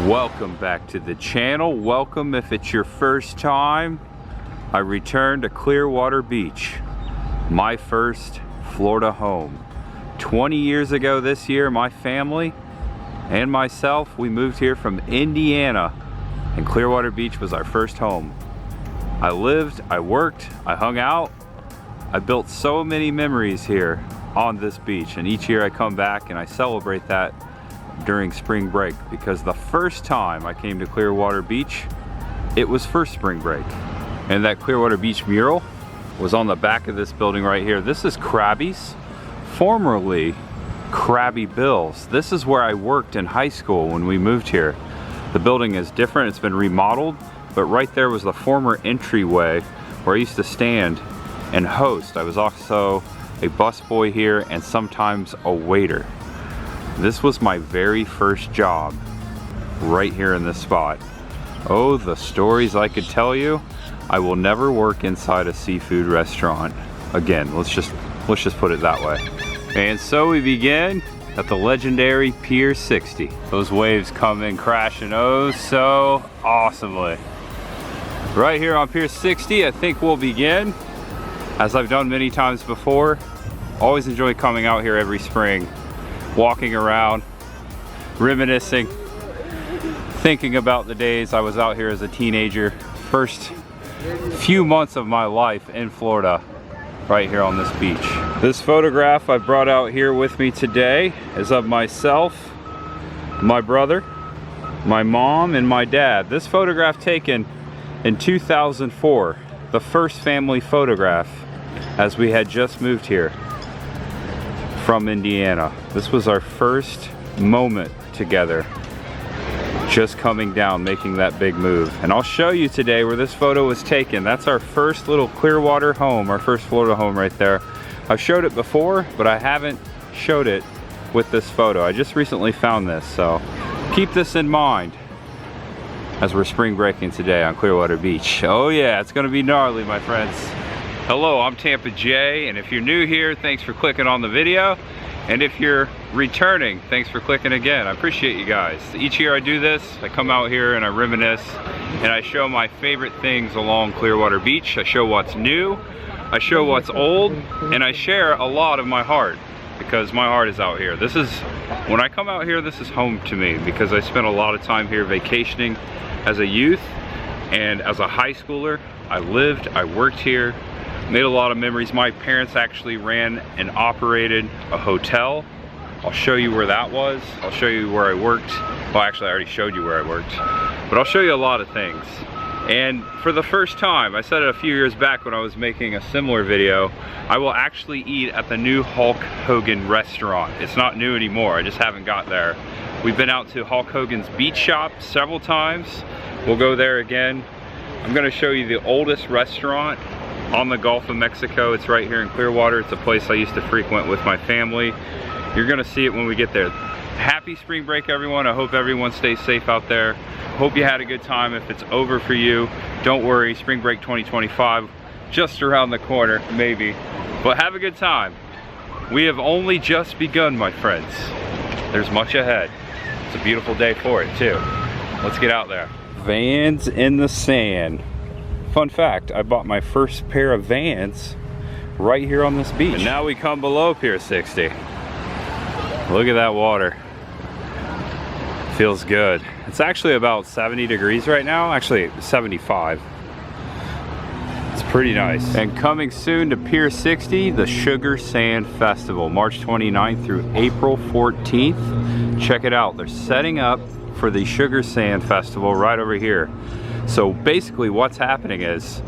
Welcome back to the channel. Welcome if it's your first time. I returned to Clearwater Beach, my first Florida home. 20 years ago this year, my family and myself, we moved here from Indiana, and Clearwater Beach was our first home. I lived, I worked, I hung out. I built so many memories here on this beach, and each year I come back and I celebrate that during spring break, because the first time I came to Clearwater Beach, it was for spring break. And that Clearwater Beach mural was on the back of this building right here. This is Krabby's, formerly Krabby Bill's. This is where I worked in high school when we moved here. The building is different, it's been remodeled, but right there was the former entryway where I used to stand and host. I was also a busboy here and sometimes a waiter. This was my very first job right here in this spot. Oh, the stories I could tell you. I will never work inside a seafood restaurant again. Let's just put it that way. And so we begin at the legendary Pier 60. Those waves come in crashing oh so awesomely. Right here on Pier 60, I think we'll begin, as I've done many times before. Always enjoy coming out here every spring, walking around, reminiscing, thinking about the days I was out here as a teenager. First few months of my life in Florida, right here on this beach. This photograph I brought out here with me today is of myself, my brother, my mom, and my dad. This photograph taken in 2004, the first family photograph, as we had just moved here from Indiana. This was our first moment together, just coming down, making that big move. And I'll show you today where this photo was taken. That's our first little Clearwater home, our first Florida home right there. I've showed it before, but I haven't showed it with this photo. I just recently found this, so keep this in mind as we're spring breaking today on Clearwater Beach. Oh yeah, it's gonna be gnarly, my friends. Hello, I'm Tampa J, and if you're new here, thanks for clicking on the video. And if you're returning, thanks for clicking again. I appreciate you guys. Each year I do this, I come out here and I reminisce, and I show my favorite things along Clearwater Beach. I show what's new, I show what's old, and I share a lot of my heart, because my heart is out here. When I come out here, this is home to me, because I spent a lot of time here vacationing as a youth, and as a high schooler, I lived, I worked here, made a lot of memories. My parents actually ran and operated a hotel. I'll show you where that was. I'll show you where I worked. Well, actually I already showed you where I worked, but I'll show you a lot of things. And for the first time, I said it a few years back when I was making a similar video, I will actually eat at the new Hogan restaurant. It's not new anymore, I just haven't got there. We've been out to Hogan's beach shop several times. We'll go there again. I'm gonna show you the oldest restaurant on the Gulf of Mexico. It's right here in Clearwater. It's a place I used to frequent with my family. You're gonna see it when we get there. Happy spring break, everyone. I hope everyone stays safe out there. Hope you had a good time. If it's over for you, don't worry, spring break 2025 just around the corner, maybe, but have a good time. We have only just begun, my friends. There's much ahead. It's a beautiful day for it too. Let's get out there. Vans in the sand. Fun fact, I bought my first pair of Vans right here on this beach. And now we come below Pier 60. Look at that water. Feels good. It's actually about 70 degrees right now, actually 75. It's pretty nice. And coming soon to Pier 60, the Sugar Sand Festival, March 29th through April 14th. Check it out, they're setting up for the Sugar Sand Festival right over here. So basically what's happening is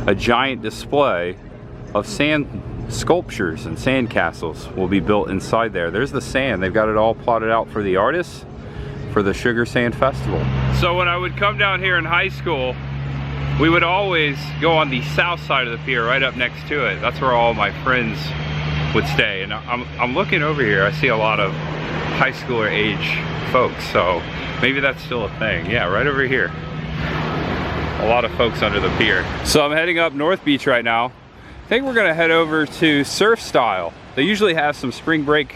a giant display of sand sculptures and sand castles will be built inside there. There's the sand. They've got it all plotted out for the artists for the Sugar Sand Festival. So when I would come down here in high school, we would always go on the south side of the pier, right up next to it. That's where all my friends would stay. And I'm looking over here, I see a lot of high schooler age folks, so maybe that's still a thing. Yeah, right over here. A lot of folks under the pier. So I'm heading up North Beach right now. I think we're gonna head over to Surf Style. They usually have some spring break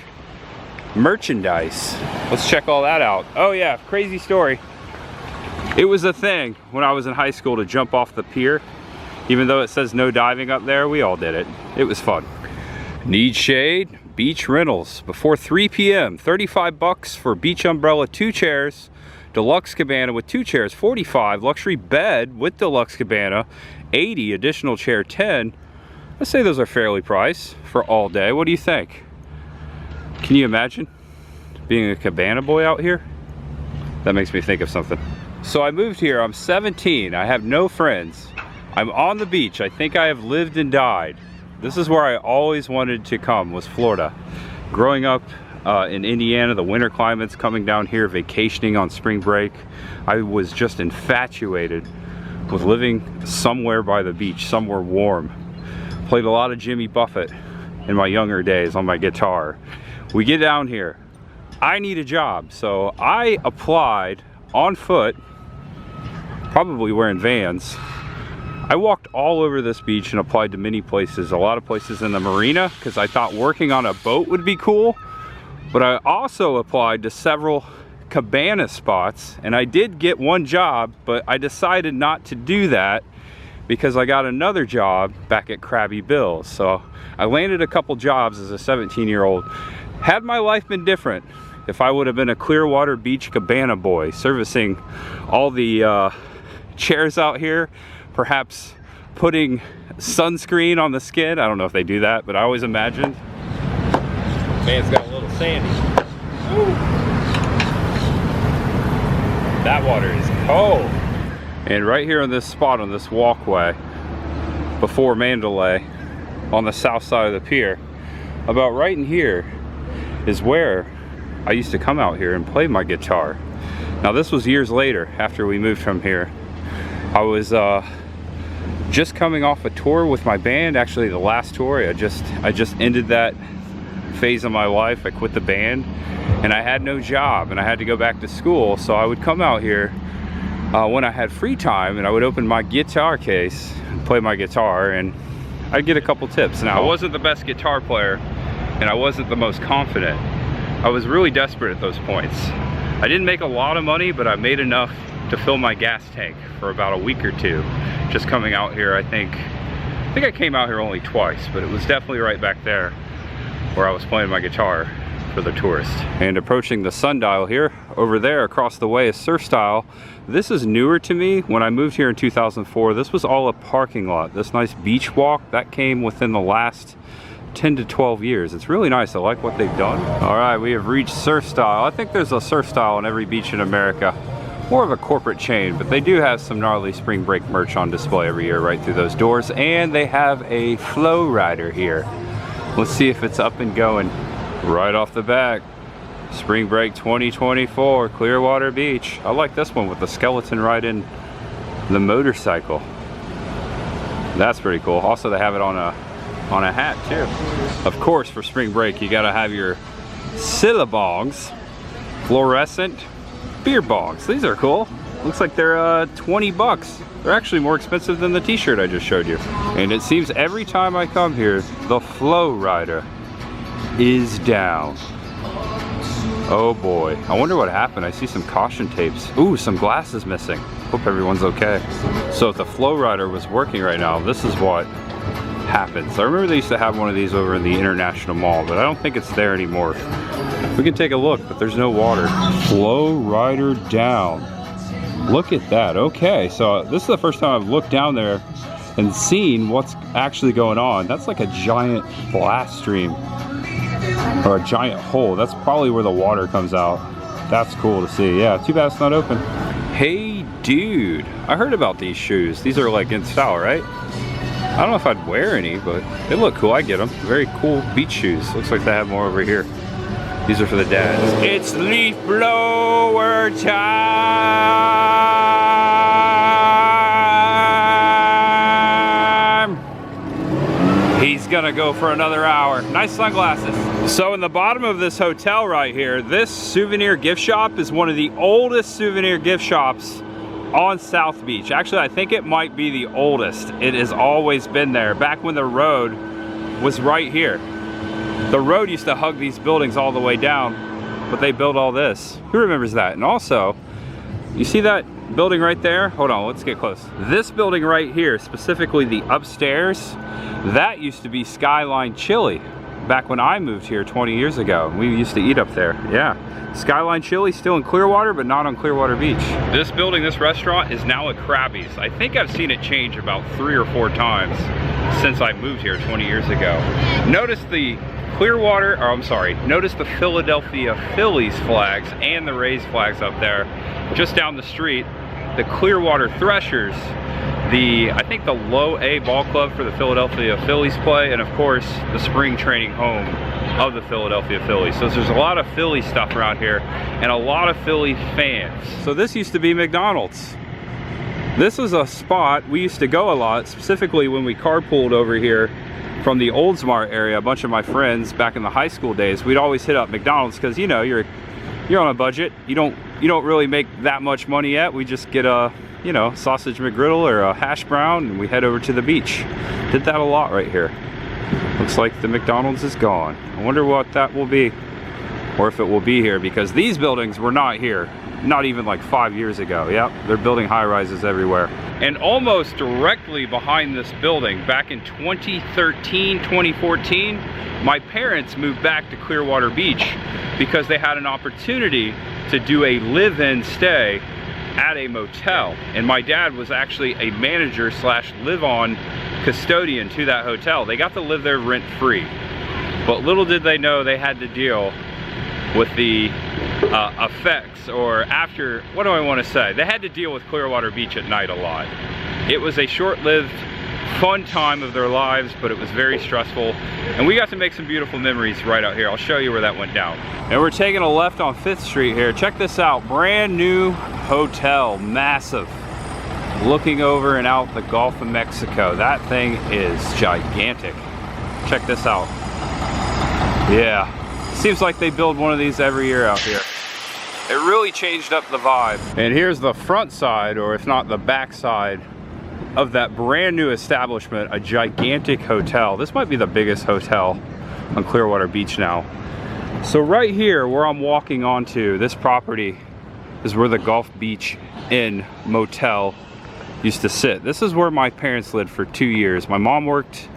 merchandise. Let's check all that out. Oh yeah, crazy story. It was a thing when I was in high school to jump off the pier. Even though it says no diving up there, we all did it. It was fun. Need shade? Beach rentals before 3 p.m. 35 bucks for beach umbrella, 2 chairs. Deluxe cabana with 2 chairs, 45. Luxury bed with deluxe cabana, 80. Additional chair, 10. Let's say those are fairly priced for all day. What do you think? Can you imagine being a cabana boy out here? That makes me think of something. So I moved here, I'm 17, I have no friends. I'm on the beach. I think I have lived and died. This is where I always wanted to come, was Florida. Growing up in Indiana, the winter climates, coming down here, vacationing on spring break, I was just infatuated with living somewhere by the beach, somewhere warm. Played a lot of Jimmy Buffett in my younger days on my guitar. We get down here, I need a job, so I applied on foot, probably wearing Vans. I walked all over this beach and applied to many places, a lot of places in the Marina, because I thought working on a boat would be cool. But I also applied to several cabana spots, and I did get one job, but I decided not to do that because I got another job back at Krabby Bill's. So I landed a couple jobs as a 17-year-old. Had my life been different, if I would have been a Clearwater Beach cabana boy, servicing all the chairs out here, perhaps putting sunscreen on the skin. I don't know if they do that, but I always imagined. Man's got a little sandy. Woo. That water is cold. And right here on this spot, on this walkway, before Mandalay, on the south side of the pier, about right in here is where I used to come out here and play my guitar. Now this was years later, after we moved from here. I was just coming off a tour with my band, actually the last tour. I just ended that phase of my life. I quit the band and I had no job and I had to go back to school, so I would come out here when I had free time and I would open my guitar case and play my guitar, and I'd get a couple tips. Now, I wasn't the best guitar player and I wasn't the most confident. I was really desperate at those points. I didn't make a lot of money, but I made enough to fill my gas tank for about a week or two. Just coming out here, I think I came out here only twice, but it was definitely right back there where I was playing my guitar for the tourists. And approaching the sundial here, over there across the way is Surf Style. This is newer to me. When I moved here in 2004, this was all a parking lot. This nice beach walk, that came within the last 10 to 12 years. It's really nice. I like what they've done. All right, we have reached Surf Style. I think there's a Surf Style on every beach in America. More of a corporate chain, but they do have some gnarly spring break merch on display every year right through those doors. And they have a flow rider here. Let's see if it's up and going. Right off the back, Spring Break 2024, Clearwater Beach. I like this one with the skeleton riding the motorcycle. That's pretty cool. Also, they have it on a hat too. Of course, for spring break, you gotta have your Sillabongs, fluorescent beer bongs. These are cool. Looks like they're 20 bucks. They're actually more expensive than the t-shirt I just showed you. And it seems every time I come here, the flow rider is down. Oh boy, I wonder what happened. I see some caution tapes. Ooh, some glasses missing. Hope everyone's okay. So if the flow rider was working right now, this is what happens. I remember they used to have one of these over in the International Mall, but I don't think it's there anymore. We can take a look, but there's no water. Flow rider down. Look at that. Okay, so this is the first time I've looked down there and seen what's actually going on. That's like a giant blast stream, or a giant hole. That's probably where the water comes out. That's cool to see. Yeah, too bad it's not open. Hey dude, I heard about these shoes. These are like in style, right? I don't know if I'd wear any, but they look cool. I get them. Very cool beach shoes. Looks like they have more over here. These are for the dads. It's leaf blower time. He's gonna go for another hour. Nice sunglasses. So in the bottom of this hotel right here, this souvenir gift shop is one of the oldest souvenir gift shops on South Beach. Actually, I think it might be the oldest. It has always been there, back when the road was right here. The road used to hug these buildings all the way down, but they built all this. Who remembers that? And also, you see that building right there, hold on, let's get close. This building right here, specifically the upstairs, that used to be Skyline Chili back when I moved here 20 years ago. We used to eat up there, yeah. Skyline Chili still in Clearwater, but not on Clearwater Beach. This building, this restaurant, is now at Krabby's. I think I've seen it change about 3 or 4 times since I moved here 20 years ago. Notice the Clearwater, or I'm sorry, notice the Philadelphia Phillies flags and the Rays flags up there. Just down the street, the Clearwater Threshers, I think the low A ball club for the Philadelphia Phillies play, and of course, the spring training home of the Philadelphia Phillies. So there's a lot of Philly stuff around here, and a lot of Philly fans. So this used to be McDonald's. This was a spot we used to go a lot, specifically when we carpooled over here from the Oldsmar area. A bunch of my friends back in the high school days, we'd always hit up McDonald's because, you know, you're on a budget. You don't really make that much money yet. We just get a, you know, sausage McGriddle or a hash brown, and we head over to the beach. Did that a lot right here. Looks like the McDonald's is gone. I wonder what that will be, or if it will be here, because these buildings were not here, not even like 5 years ago. Yep, they're building high-rises everywhere. And almost directly behind this building, back in 2013, 2014, my parents moved back to Clearwater Beach because they had an opportunity to do a live-in stay at a motel. And my dad was actually a manager slash live-on custodian to that hotel. They got to live there rent-free. But little did they know they had to deal with the effects, or after, what do I want to say? They had to deal with Clearwater Beach at night a lot. It was a short-lived, fun time of their lives, but it was very stressful. And we got to make some beautiful memories right out here. I'll show you where that went down. And we're taking a left on 5th Street here. Check this out, brand new hotel, massive. Looking over and out the Gulf of Mexico. That thing is gigantic. Check this out. Yeah, seems like they build one of these every year out here. It really changed up the vibe. And here's the front side, or if not the back side, of that brand new establishment, a gigantic hotel. This might be the biggest hotel on Clearwater Beach now. So right here, where I'm walking onto, this property is where the Gulf Beach Inn Motel used to sit. This is where my parents lived for 2 years. My mom worked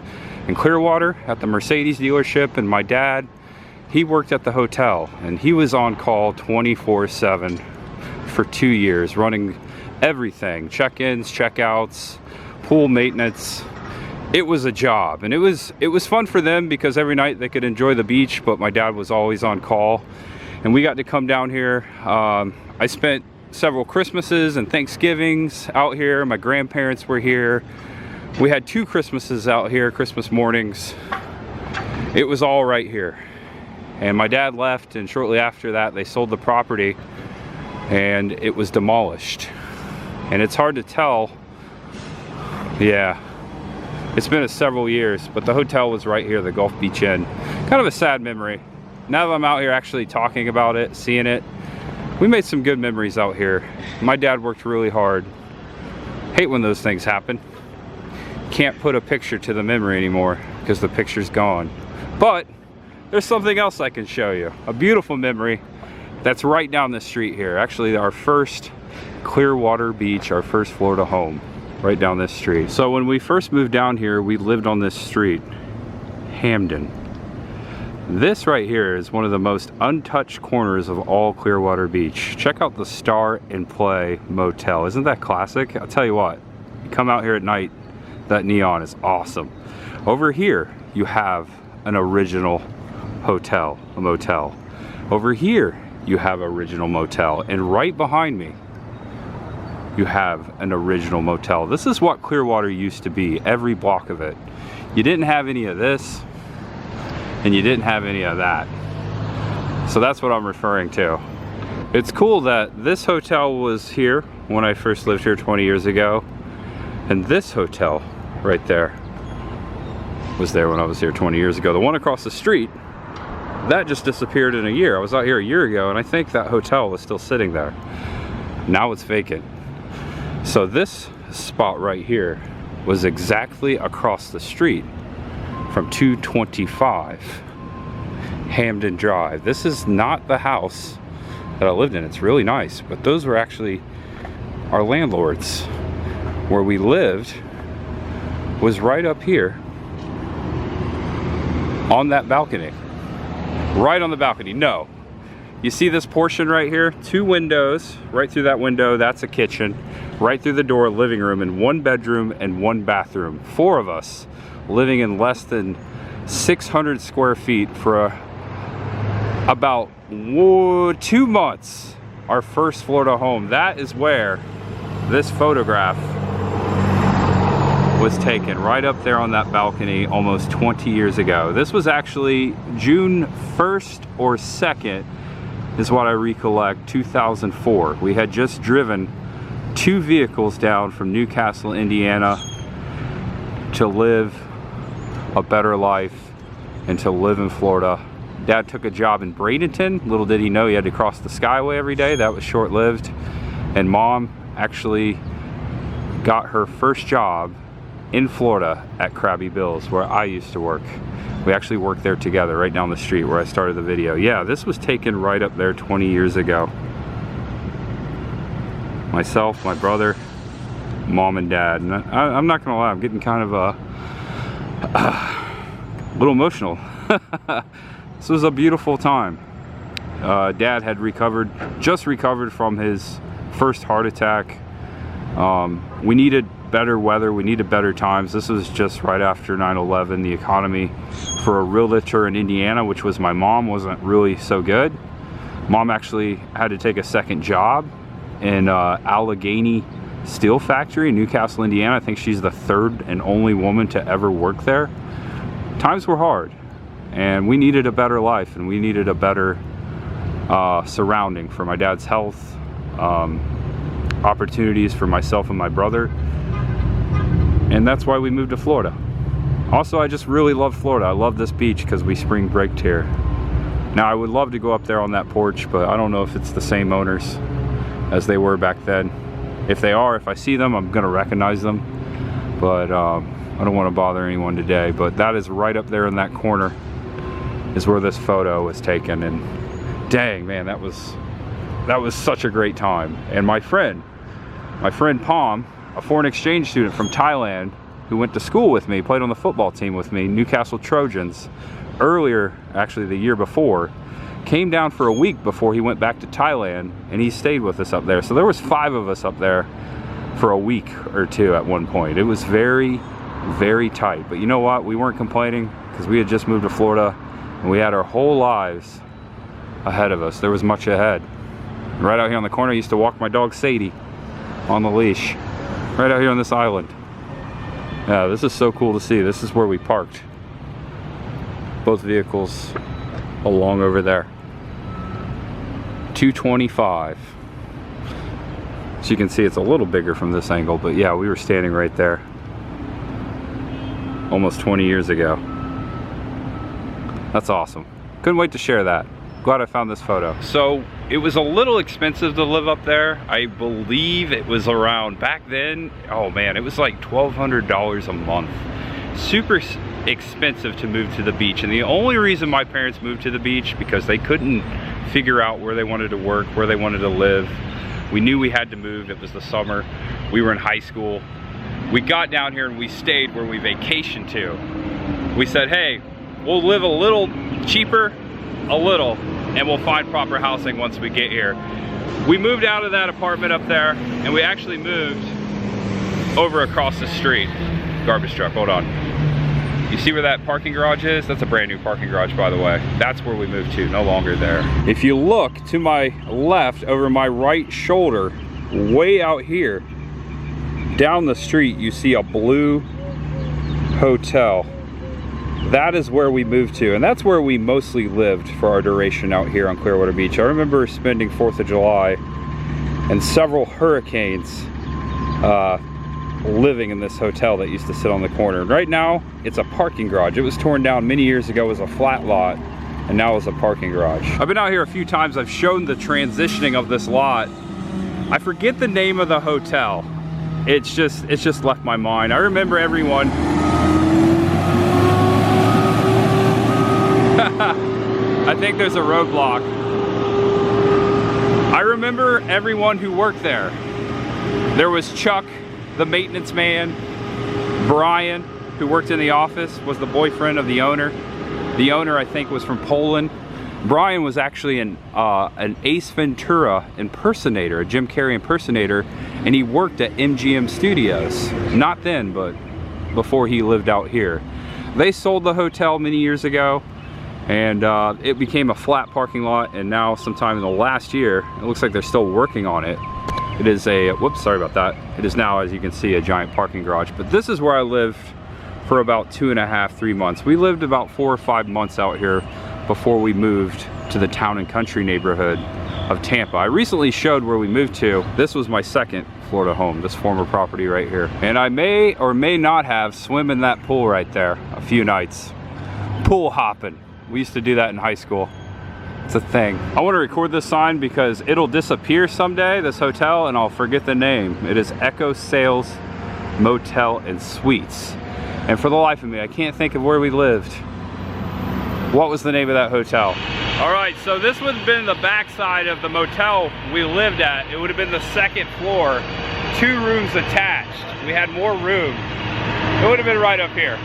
in Clearwater at the Mercedes dealership, and my dad, he worked at the hotel, and he was on call 24/7 for 2 years, running everything, check-ins, check-outs, pool maintenance. It was a job, and it was fun for them because every night they could enjoy the beach, but my dad was always on call, and we got to come down here. I spent several Christmases and Thanksgivings out here. My grandparents were here. We had 2 Christmases out here, Christmas mornings. It was all right here. And my dad left, and shortly after that they sold the property and it was demolished. And it's hard to tell. Yeah, it's been several years, but the hotel was right here, the Gulf Beach Inn. Kind of a sad memory. Now that I'm out here actually talking about it, seeing it, we made some good memories out here. My dad worked really hard. Hate when those things happen. Can't put a picture to the memory anymore because the picture's gone. But there's something else I can show you. A beautiful memory that's right down the street here. Actually, our first Clearwater Beach, our first Florida home, right down this street. So when we first moved down here, we lived on this street, Hamden. This right here is one of the most untouched corners of all Clearwater Beach. Check out the Star and Play Motel. Isn't that classic? I'll tell you what, you come out here at night, that neon is awesome. Over here, you have an original hotel, a motel. Over here, you have original motel. And right behind me, you have an original motel. This is what Clearwater used to be, every block of it. You didn't have any of this, and you didn't have any of that. So that's what I'm referring to. It's cool that this hotel was here when I first lived here 20 years ago, and this hotel right there was there when I was here 20 years ago. The one across the street, that just disappeared in a year. I was out here a year ago, and I think that hotel was still sitting there. Now it's vacant. So this spot right here was exactly across the street from 225 Hamden Drive. This is not the house that I lived in. It's really nice, but those were actually our landlords. Where we lived was right up here on that balcony. Right on the balcony. No. You see this portion right here? 2 windows. Right through that window, that's a kitchen. Right through the door, living room, and 1 bedroom and 1 bathroom. 4 of us living in less than 600 square feet for about 2 months. Our first Florida home. That is where this photograph was taken, right up there on that balcony almost 20 years ago. This was actually June 1st or 2nd is what I recollect, 2004. We had just driven 2 vehicles down from Newcastle, Indiana to live a better life and to live in Florida. Dad took a job in Bradenton. Little did he know he had to cross the Skyway every day. That was short-lived. And Mom actually got her first job in Florida at Krabby Bill's, where I used to work. We actually worked there together, right down the street where I started the video. Yeah, this was taken right up there 20 years ago. Myself, my brother, Mom and Dad. And I'm not gonna lie, I'm getting kind of a little emotional. This was a beautiful time. Dad had just recovered from his first heart attack. We needed better weather, we needed better times. This was just right after 9/11. The economy for a realtor in Indiana, which was my mom, wasn't really so good. Mom actually had to take a second job in Allegheny Steel Factory in Newcastle, Indiana. I think she's the 3rd and only woman to ever work there. Times were hard, and we needed a better life, and we needed a better surrounding for my dad's health, opportunities for myself and my brother. And that's why we moved to Florida. Also, I just really love Florida. I love this beach because we spring breaked here. Now, I would love to go up there on that porch, but I don't know if it's the same owners as they were back then. If they are, if I see them, I'm gonna recognize them. But I don't want to bother anyone today. But that is right up there in that corner is where this photo was taken. And dang, man, that was such a great time. And my friend Palm, a foreign exchange student from Thailand who went to school with me, played on the football team with me, Newcastle Trojans, earlier, actually the year before, came down for a week before he went back to Thailand, and he stayed with us up there. So there was 5 of us up there for a week or 2 at one point. It was very, very tight. But you know what? We weren't complaining because we had just moved to Florida and we had our whole lives ahead of us. There was much ahead. Right out here on the corner, I used to walk my dog Sadie on the leash. Right out here on this island. Yeah, this is so cool to see. This is where we parked both vehicles along over there. 225. So you can see it's a little bigger from this angle, but yeah, we were standing right there almost 20 years ago. That's awesome. Couldn't wait to share that. Glad I found this photo. So it was a little expensive to live up there. I believe it was around, back then, oh man, it was like $1,200 a month. Super expensive to move to the beach. And the only reason my parents moved to the beach, because they couldn't figure out where they wanted to work, where they wanted to live. We knew we had to move. It was the summer. We were in high school. We got down here and we stayed where we vacationed to. We said, hey, we'll live a little cheaper, a little, and we'll find proper housing once we get here. We moved out of that apartment up there, and we actually moved over across the street. Garbage truck, hold on. You see where that parking garage is? That's a brand new parking garage, by the way. That's where we moved to, no longer there. If you look to my left, over my right shoulder, way out here, down the street, you see a blue hotel. That is where we moved to, and that's where we mostly lived for our duration out here on Clearwater Beach. I remember spending 4th of July and several hurricanes living in this hotel that used to sit on the corner. Right now, it's a parking garage. It was torn down many years ago as a flat lot, and now it's a parking garage. I've been out here a few times. I've shown the transitioning of this lot. I forget the name of the hotel. It's just left my mind. I remember everyone. I think there's a roadblock. I remember everyone who worked there. There was Chuck, the maintenance man. Brian, who worked in the office, was the boyfriend of the owner. The owner, I think, was from Poland. Brian was actually an Ace Ventura impersonator, a Jim Carrey impersonator, and he worked at MGM Studios. Not then, but before he lived out here. They sold the hotel many years ago, and it became a flat parking lot, and now sometime in the last year, it looks like they're still working on it. It is a, whoops, sorry about that. It is now, as you can see, a giant parking garage. But this is where I lived for about 2.5, 3 months. We lived about 4 or 5 months out here before we moved to the town and country neighborhood of Tampa. I recently showed where we moved to. This was my second Florida home, this former property right here. And I may or may not have swim in that pool right there a few nights. Pool hopping. We used to do that in high school. It's a thing. I want to record this sign because it'll disappear someday, this hotel, and I'll forget the name. It is Echo Sales Motel and Suites. And for the life of me, I can't think of where we lived. What was the name of that hotel? All right, so this would have been the backside of the motel we lived at. It would have been the second floor, 2 rooms attached. We had more room. It would have been right up here.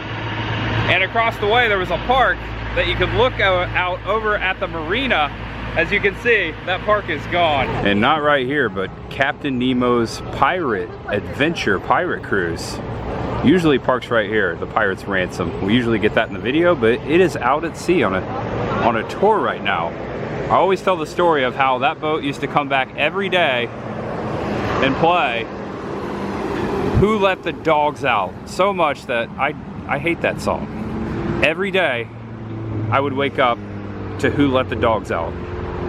And across the way, there was a park that you could look out over at the Marina. As you can see, that park is gone. And not right here, but Captain Nemo's Pirate Adventure Pirate Cruise usually parks right here, the Pirate's Ransom. We usually get that in the video, but it is out at sea on a tour right now. I always tell the story of how that boat used to come back every day and play Who Let the Dogs Out so much that I hate that song. Every day I would wake up to Who Let the Dogs Out.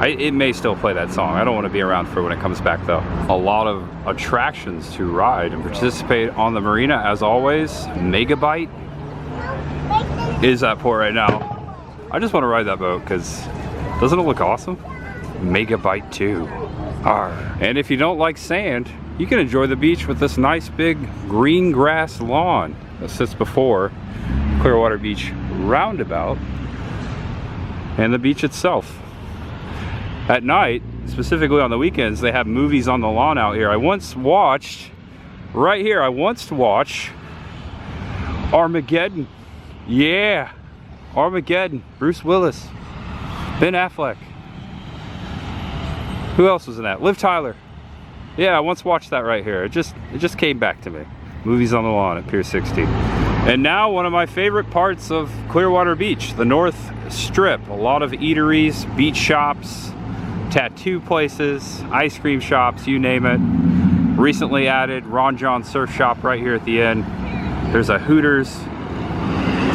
It may still play that song. I don't want to be around for when it comes back though. A lot of attractions to ride and participate on the Marina as always. Megabyte is at port right now. I just want to ride that boat because doesn't it look awesome? Megabyte 2. Arr. And if you don't like sand, you can enjoy the beach with this nice big green grass lawn that sits before Clearwater Beach roundabout and the beach itself. At night, specifically on the weekends, they have movies on the lawn out here. I once watched, right here, I once watched Armageddon. Yeah, Armageddon. Bruce Willis, Ben Affleck. Who else was in that? Liv Tyler. Yeah, I once watched that right here. It just came back to me. Movies on the lawn at Pier 60. And now one of my favorite parts of Clearwater Beach, the North Strip. A lot of eateries, beach shops, tattoo places, ice cream shops, you name it. Recently added Ron John Surf Shop right here at the end. There's a Hooters,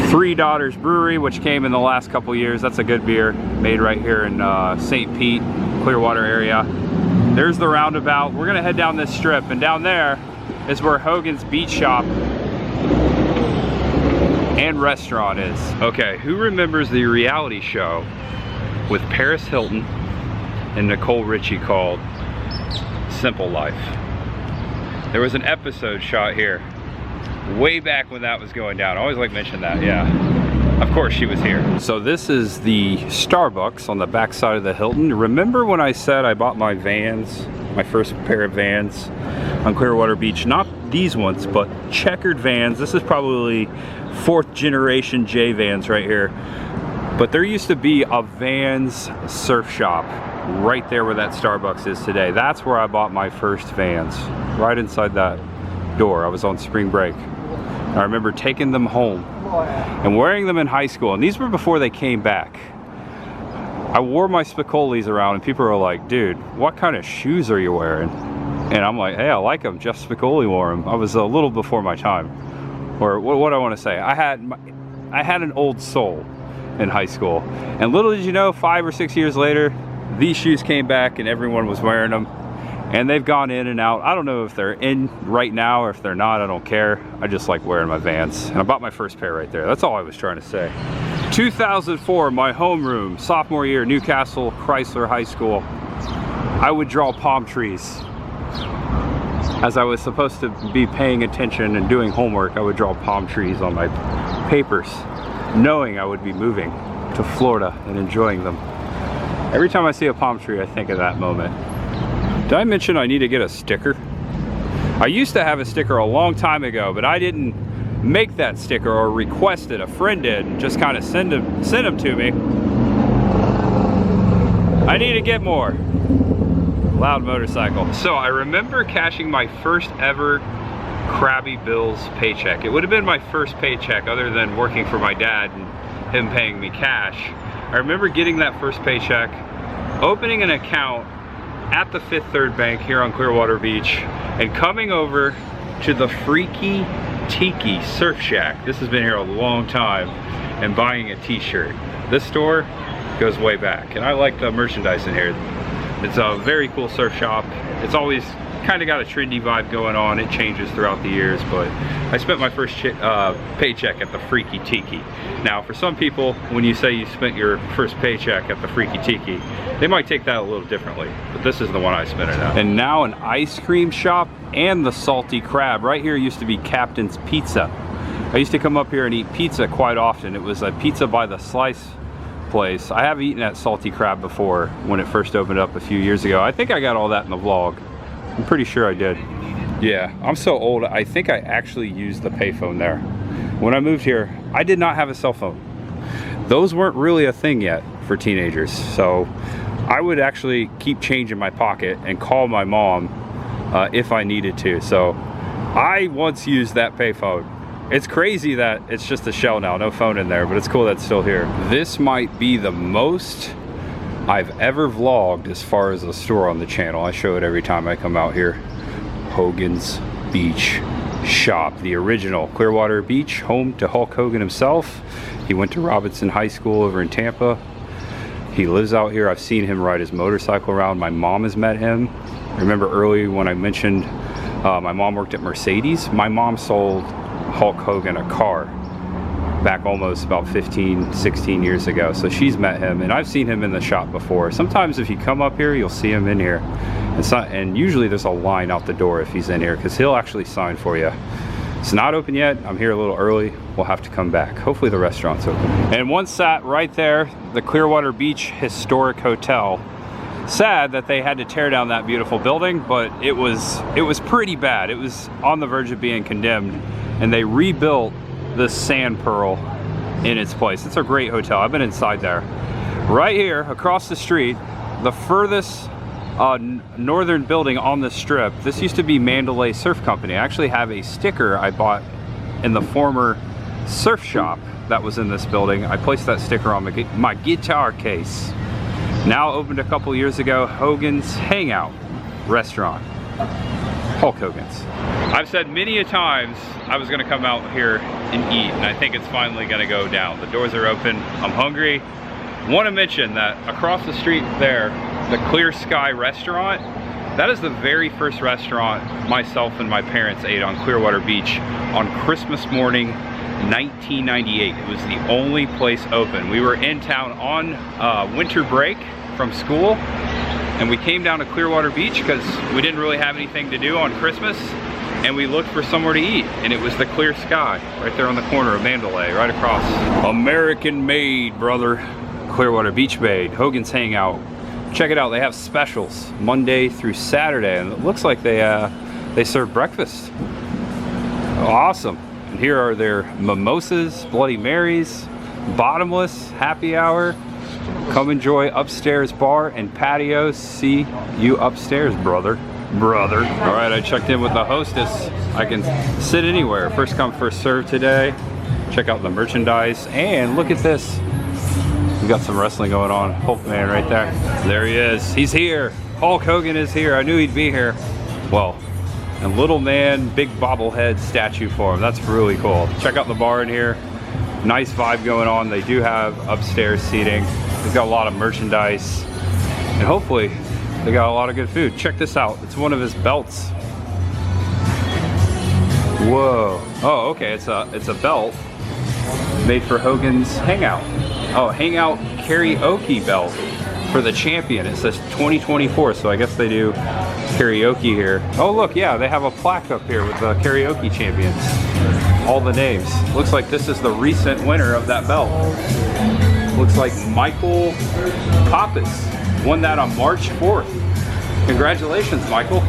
Three Daughters Brewery, which came in the last couple years. That's a good beer, made right here in St. Pete, Clearwater area. There's the roundabout. We're gonna head down this strip, and down there is where Hogan's Beach Shop and restaurant is. Okay, who remembers the reality show with Paris Hilton and Nicole Richie called Simple Life? There was an episode shot here way back when that was going down. I always like mention that, yeah. Of course she was here. So this is the Starbucks on the back side of the Hilton. Remember when I said I bought my Vans, my first pair of Vans on Clearwater Beach? Not these ones, but checkered Vans. This is probably 4th generation J Vans right here. But there used to be a Vans surf shop right there where that Starbucks is today. That's where I bought my first Vans, right inside that door. I was on spring break. I remember taking them home and wearing them in high school, and these were before they came back. I wore my Spicolis around and people were like, dude, what kind of shoes are you wearing? And I'm like, hey, I like them. Jeff Spicoli wore them. I was a little before my time. Or what I want to say, I had an old soul in high school, and little did you know, 5 or 6 years later, these shoes came back and everyone was wearing them, and they've gone in and out. I don't know if they're in right now or if they're not. I don't care. I just like wearing my Vans, and I bought my first pair right there. That's all I was trying to say. 2004, my homeroom, sophomore year, Newcastle Chrysler High School. I would draw palm trees. As I was supposed to be paying attention and doing homework, I would draw palm trees on my papers, knowing I would be moving to Florida and enjoying them. Every time I see a palm tree, I think of that moment. Did I mention I need to get a sticker? I used to have a sticker a long time ago, but I didn't make that sticker or request it. A friend did, and just kind of send them to me. I need to get more. Loud motorcycle. So I remember cashing my first ever Krabby Bills paycheck. It would have been my first paycheck other than working for my dad and him paying me cash. I remember getting that first paycheck, opening an account at the Fifth Third Bank here on Clearwater Beach, and coming over to the Freaky Tiki Surf Shack. This has been here a long time, and buying a t-shirt. This store goes way back, and I like the merchandise in here. It's a very cool surf shop. It's always kind of got a trendy vibe going on. It changes throughout the years, but I spent my first paycheck at the Freaky Tiki. Now, for some people, when you say you spent your first paycheck at the Freaky Tiki, they might take that a little differently, but this is the one I spent it at. And now an ice cream shop and the Salty Crab. Right here used to be Captain's Pizza. I used to come up here and eat pizza quite often. It was a pizza by the slice place. I have eaten at Salty Crab before when it first opened up a few years ago. I think I got all that in the vlog. I'm pretty sure I did. Yeah, I'm so old, I think I actually used the payphone there. When I moved here, I did not have a cell phone. Those weren't really a thing yet for teenagers, so I would actually keep change in my pocket and call my mom if I needed to. So I once used that payphone. It's crazy that it's just a shell now, no phone in there, but it's cool that it's still here. This might be the most I've ever vlogged as far as the store on the channel. I show it every time I come out here. Hogan's Beach Shop, the original Clearwater Beach, home to Hulk Hogan himself. He went to Robinson High School over in Tampa. He lives out here. I've seen him ride his motorcycle around. My mom has met him. I remember early when I mentioned my mom worked at Mercedes. My mom sold Hulk Hogan a car back almost about 15, 16 years ago. So she's met him, and I've seen him in the shop before. Sometimes if you come up here, you'll see him in here. And usually there's a line out the door if he's in here, because he'll actually sign for you. It's not open yet. I'm here a little early. We'll have to come back. Hopefully the restaurant's open. And one sat right there, the Clearwater Beach Historic Hotel. Sad that they had to tear down that beautiful building, but it was pretty bad. It was on the verge of being condemned, and they rebuilt the Sand Pearl in its place. It's a great hotel. I've been inside there. Right here across the street, the furthest northern building on the strip, this used to be Mandalay Surf Company. I actually have a sticker I bought in the former surf shop that was in this building. I placed that sticker on my guitar case. Now opened a couple years ago, Hogan's Hangout restaurant. Hulk Hogan's. I've said many a times I was gonna come out here and eat, and I think it's finally gonna go down. The doors are open, I'm hungry. Want to mention that across the street there, the Clear Sky restaurant, that is the very first restaurant myself and my parents ate on Clearwater Beach on Christmas morning, 1998. It was the only place open. We were in town on winter break from school, and we came down to Clearwater Beach because we didn't really have anything to do on Christmas, and we looked for somewhere to eat, and it was the Clear Sky right there on the corner of Mandalay, right across. American made, brother. Clearwater Beach made. Hogan's Hangout. Check it out. They have specials Monday through Saturday, and it looks like they serve breakfast. Awesome. And here are their mimosas, Bloody Marys, bottomless, happy hour. Come enjoy upstairs bar and patio. See you upstairs, brother. Brother. All right, I checked in with the hostess. I can sit anywhere. First come, first serve today. Check out the merchandise, and look at this. We got some wrestling going on. Hulk man right there. There he is. He's here. Hulk Hogan is here. I knew he'd be here. Well, and little man, big bobblehead statue for him. That's really cool. Check out the bar in here. Nice vibe going on. They do have upstairs seating. They've got a lot of merchandise, and hopefully they got a lot of good food. Check this out. It's one of his belts. Whoa. Oh, okay. It's a belt made for Hogan's Hangout. Oh, Hangout karaoke belt for the champion. It says 2024, so I guess they do karaoke here. Oh look, yeah, they have a plaque up here with the karaoke champions. All the names. Looks like this is the recent winner of that belt. Looks like Michael Pappas won that on March 4th. Congratulations, Michael.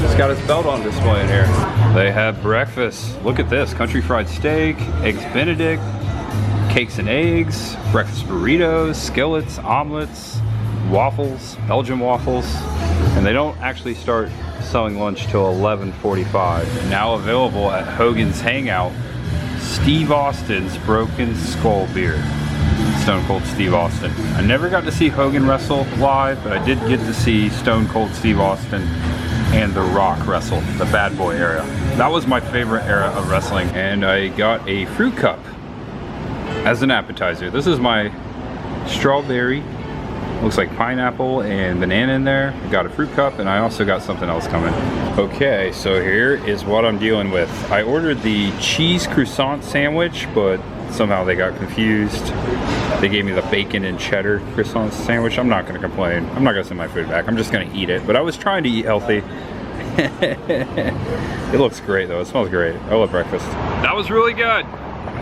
He's got his belt on display in here. They have breakfast. Look at this, country fried steak, eggs Benedict, cakes and eggs, breakfast burritos, skillets, omelets, waffles, Belgian waffles. And they don't actually start selling lunch till 11:45. Now available at Hogan's Hangout, Steve Austin's Broken Skull beer. Stone Cold Steve Austin. I never got to see Hogan wrestle live, but I did get to see Stone Cold Steve Austin and The Rock wrestle, the Bad Boy era. That was my favorite era of wrestling. And I got a fruit cup as an appetizer. This is my strawberry, looks like pineapple and banana in there. I got a fruit cup, and I also got something else coming. Okay, so here is what I'm dealing with. I ordered the cheese croissant sandwich, but somehow they got confused. They gave me the bacon and cheddar croissant sandwich. I'm not gonna complain. I'm not gonna send my food back. I'm just gonna eat it. But I was trying to eat healthy. It looks great though. It smells great. I love breakfast. That was really good.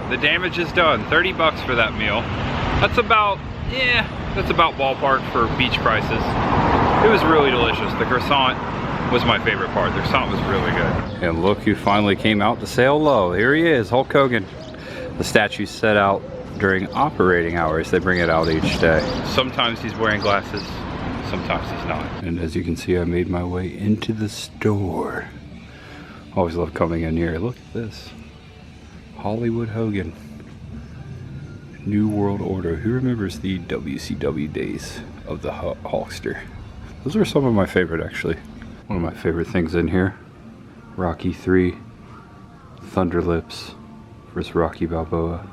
The damage is done. 30 bucks for that meal. That's about, that's about ballpark for beach prices. It was really delicious. The croissant was my favorite part. The croissant was really good. And look who finally came out to say hello. Here he is, Hulk Hogan. The statue's set out during operating hours. They bring it out each day. Sometimes he's wearing glasses, sometimes he's not. And as you can see, I made my way into the store. Always love coming in here. Look at this. Hollywood Hogan. New World Order. Who remembers the WCW days of the Hulkster? Those are some of my favorite, actually. One of my favorite things in here. Rocky 3, Thunder Lips versus Rocky Balboa.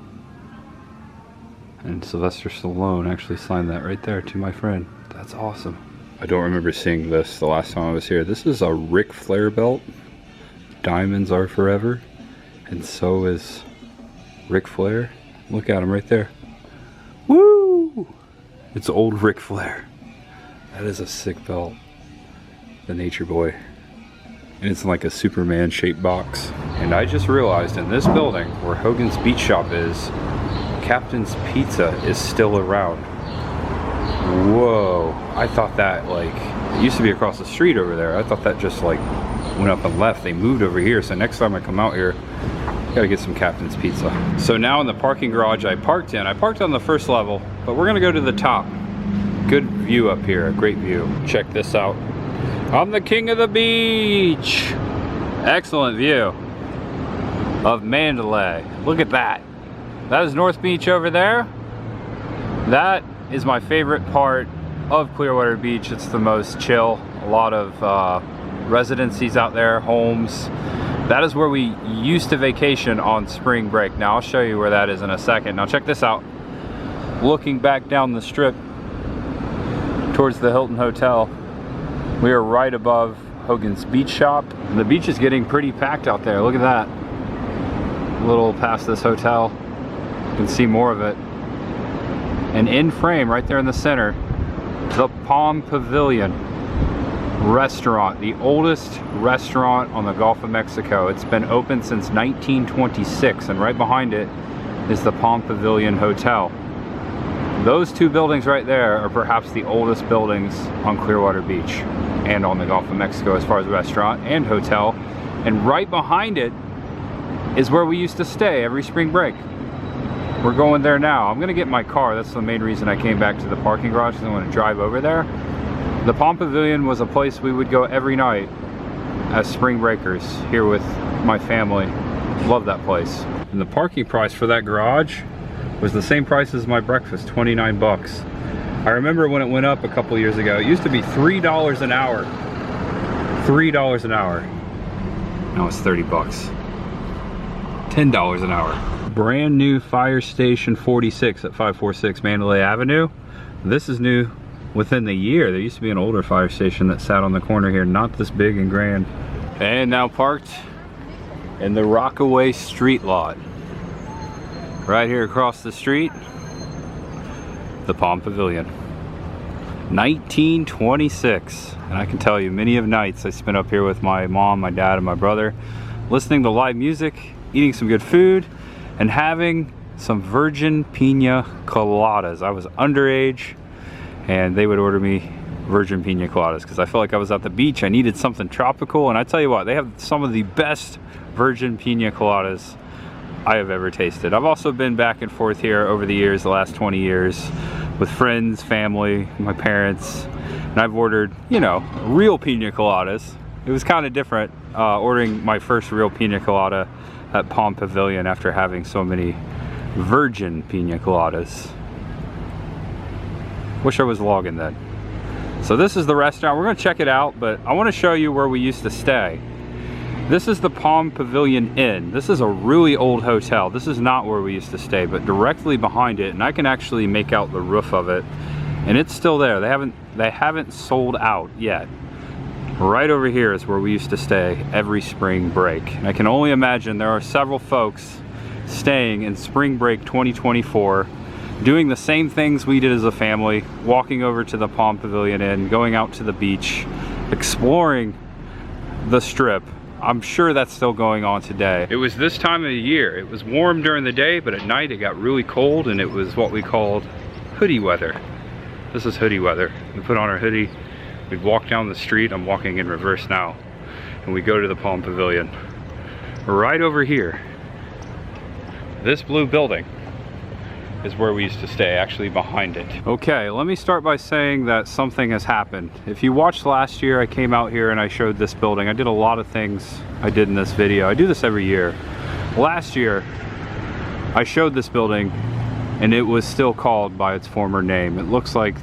And Sylvester Stallone actually signed that right there to my friend. That's awesome. I don't remember seeing this the last time I was here. This is a Ric Flair belt. Diamonds are forever. And so is Ric Flair. Look at him right there. Woo! It's old Ric Flair. That is a sick belt. The Nature Boy. And it's in like a Superman shaped box. And I just realized in this building where Hogan's Beach Shop is, Captain's Pizza is still around. Whoa. I thought that like, it used to be across the street over there. I thought that just like went up and left. They moved over here. So next time I come out here, gotta get some Captain's Pizza. So now in the parking garage I parked on the first level, but we're gonna go to the top. Good view up here, a great view. Check this out. I'm the king of the beach. Excellent view of Mandalay. Look at that. That is North Beach over there. That is my favorite part of Clearwater Beach. It's the most chill. A lot of residencies out there, homes. That is where we used to vacation on spring break. Now I'll show you where that is in a second. Now check this out. Looking back down the strip towards the Hilton Hotel, we are right above Hogan's Beach Shop. And the beach is getting pretty packed out there. Look at that. A little past this hotel. You can see more of it. And in frame, right there in the center, the Palm Pavilion restaurant, the oldest restaurant on the Gulf of Mexico. It's been open since 1926, and right behind it is the Palm Pavilion Hotel. Those two buildings right there are perhaps the oldest buildings on Clearwater Beach and on the Gulf of Mexico as far as restaurant and hotel. And right behind it is where we used to stay every spring break. We're going there now. I'm gonna get my car. That's the main reason I came back to the parking garage, because I want to drive over there. The Palm Pavilion was a place we would go every night as spring breakers here with my family. Love that place. And the parking price for that garage was the same price as my breakfast, 29 bucks. I remember when it went up a couple years ago, it used to be $3 an hour. $3 an hour. Now it's 30 bucks. $10 an hour. Brand new Fire Station 46 at 546 Mandalay Avenue. This is new within the year. There used to be an older fire station that sat on the corner here, not this big and grand. And now parked in the Rockaway Street lot. Right here across the street, the Palm Pavilion. 1926. And I can tell you, many of nights I spent up here with my mom, my dad, and my brother, listening to live music, eating some good food, and having some virgin Pina Coladas. I was underage, and they would order me virgin pina coladas because I felt like I was at the beach. I needed something tropical, and I tell you what, they have some of the best virgin pina coladas I have ever tasted. I've also been back and forth here over the years, the last 20 years, with friends, family, my parents, and I've ordered, you know, real pina coladas. It was kind of different ordering my first real pina colada at Palm Pavilion after having so many virgin pina coladas. Wish I was vlogging then. So this is the restaurant. We're gonna check it out, but I wanna show you where we used to stay. This is the Palm Pavilion Inn. This is a really old hotel. This is not where we used to stay, but directly behind it, and I can actually make out the roof of it, and it's still there. They haven't sold out yet. Right over here is where we used to stay every spring break. And I can only imagine there are several folks staying in spring break 2024 doing the same things we did as a family, walking over to the Palm Pavilion Inn, going out to the beach, exploring the strip. I'm sure that's still going on today. It was this time of the year. It was warm during the day, but at night it got really cold, and it was what we called hoodie weather. This is hoodie weather. We put on our hoodie, we'd walk down the street. I'm walking in reverse now, and we go to the Palm Pavilion. Right over here, this blue building is where we used to stay, actually behind it. Okay, let me start by saying that something has happened. If you watched last year, I came out here and I showed this building. I did a lot of things I did in this video. I do this every year. Last year, I showed this building and it was still called by its former name. It looks like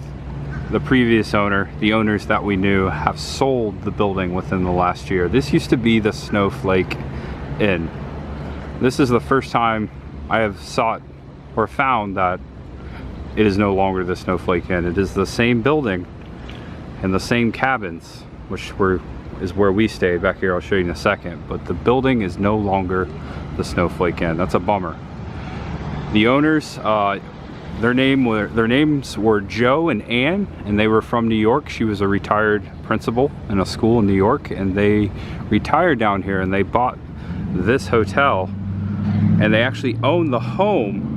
the previous owner, the owners that we knew, have sold the building within the last year. This used to be the Snowflake Inn. This is the first time I have sought or found that it is no longer the Snowflake Inn. It is the same building and the same cabins, which is where we stayed back here. I'll show you in a second, but the building is no longer the Snowflake Inn. That's a bummer. The owners, their names were Joe and Ann, and they were from New York. She was a retired principal in a school in New York, and they retired down here and they bought this hotel, and they actually own the home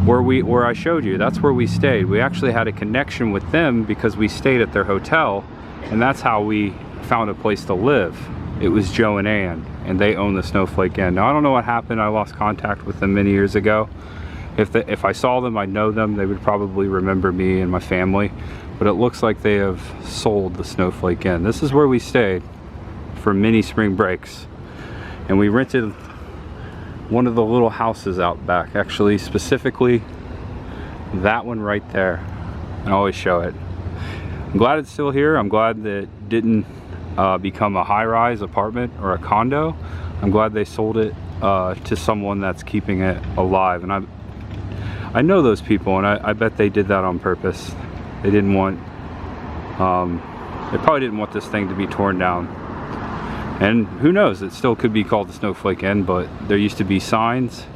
where I showed you. That's where we stayed. We actually had a connection with them because we stayed at their hotel, and that's how we found a place to live. It was Joe and Ann, and they own the Snowflake Inn. Now I don't know what happened. I lost contact with them many years ago. If I saw them, I'd know them. They would probably remember me and my family, but it looks like they have sold the Snowflake Inn. This is where we stayed for many spring breaks, and we rented one of the little houses out back, actually specifically that one right there. I always show it. I'm glad it's still here. I'm glad that it didn't become a high-rise apartment or a condo. I'm glad they sold it to someone that's keeping it alive, and I know those people, and I bet they did that on purpose. They didn't want they probably didn't want this thing to be torn down. And who knows, it still could be called the Snowflake Inn, but there used to be signs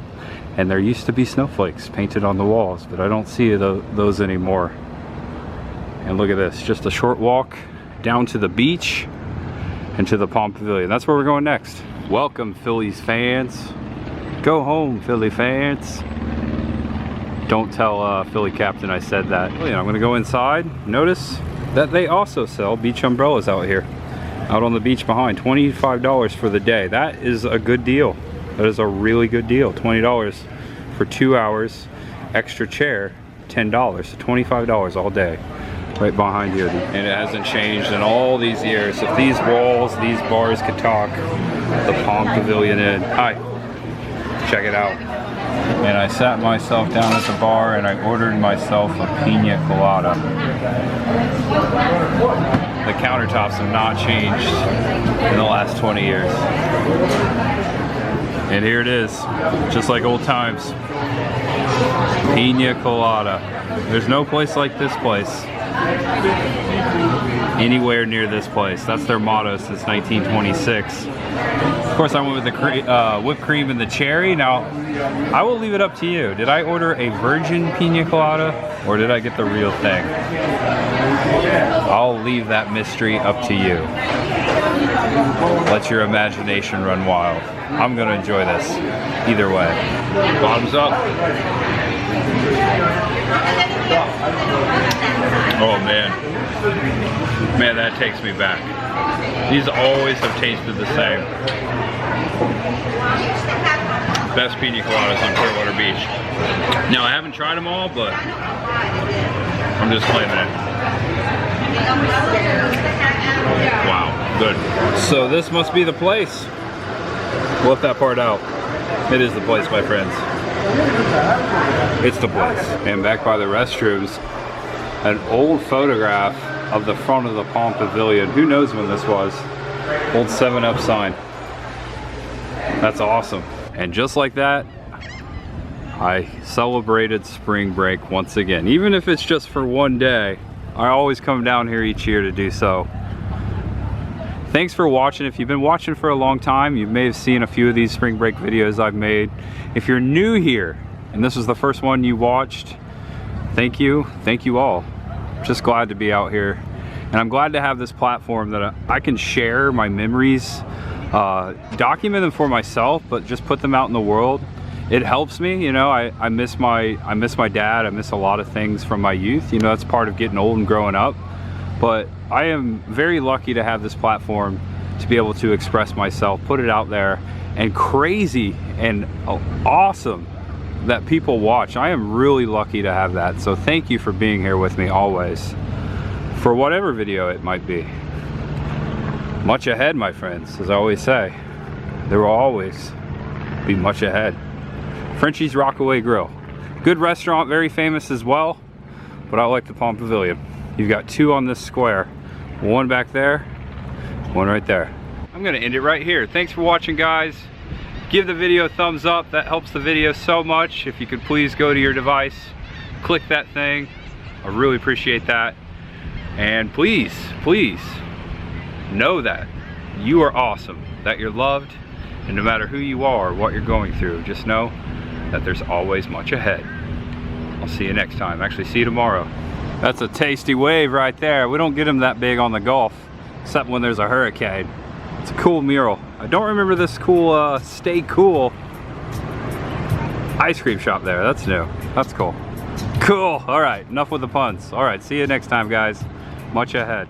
and there used to be snowflakes painted on the walls, but I don't see those anymore. And look at this, just a short walk down to the beach and to the Palm Pavilion. That's where we're going next. Welcome, Phillies fans. Go home, Philly fans. Don't tell Philly Captain I said that. I'm gonna go inside. Notice that they also sell beach umbrellas out here. Out on the beach behind. $25 for the day. That is a good deal. That is a really good deal. $20 for 2 hours. Extra chair, $10. So $25 all day. Right behind you. And it hasn't changed in all these years. If these walls, these bars could talk, the Palm Pavilion Inn. Hi. Check it out. And I sat myself down at the bar and I ordered myself a Pina Colada. The countertops have not changed in the last 20 years. And here it is, just like old times. Pina Colada. There's no place like this place anywhere near this place. That's their motto since 1926. Of course, I went with the whipped cream and the cherry. Now, I will leave it up to you. Did I order a virgin Pina Colada or did I get the real thing? I'll leave that mystery up to you. Let your imagination run wild. I'm gonna enjoy this either way. Bottoms up. Oh man. Man, that takes me back. These always have tasted the same. Best Pina Coladas on Clearwater Beach. Now, I haven't tried them all, but I'm just claiming it. Wow, good. So this must be the place. Left that part out. It is the place, my friends. It's the place. And back by the restrooms, an old photograph of the front of the Palm Pavilion. Who knows when this was? Old 7-Up sign. That's awesome. And just like that, I celebrated spring break once again. Even if it's just for one day, I always come down here each year to do so. Thanks for watching. If you've been watching for a long time, you may have seen a few of these spring break videos I've made. If you're new here, and this was the first one you watched, thank you all. Just glad to be out here. And I'm glad to have this platform that I can share my memories, document them for myself, but just put them out in the world. It helps me, you know. I miss my dad. I miss a lot of things from my youth. You know, that's part of getting old and growing up. But I am very lucky to have this platform to be able to express myself, put it out there, and crazy and awesome that people watch. I am really lucky to have that. So thank you for being here with me always, for whatever video it might be. Much ahead, my friends, as I always say. There will always be much ahead. Frenchie's Rockaway Grill. Good restaurant, very famous as well, but I like the Palm Pavilion. You've got two on this square. One back there, one right there. I'm gonna end it right here. Thanks for watching, guys. Give the video a thumbs up. That helps the video so much. If you could please go to your device, click that thing. I really appreciate that. And please, please know that you are awesome, that you're loved, and no matter who you are or what you're going through, just know that there's always much ahead. I'll see you next time. Actually, see you tomorrow. That's a tasty wave right there. We don't get them that big on the Gulf, except when there's a hurricane. It's a cool mural. I don't remember this cool Stay Cool ice cream shop there. That's new. That's cool. Cool. All right, enough with the puns. All right, see you next time, guys. Much ahead.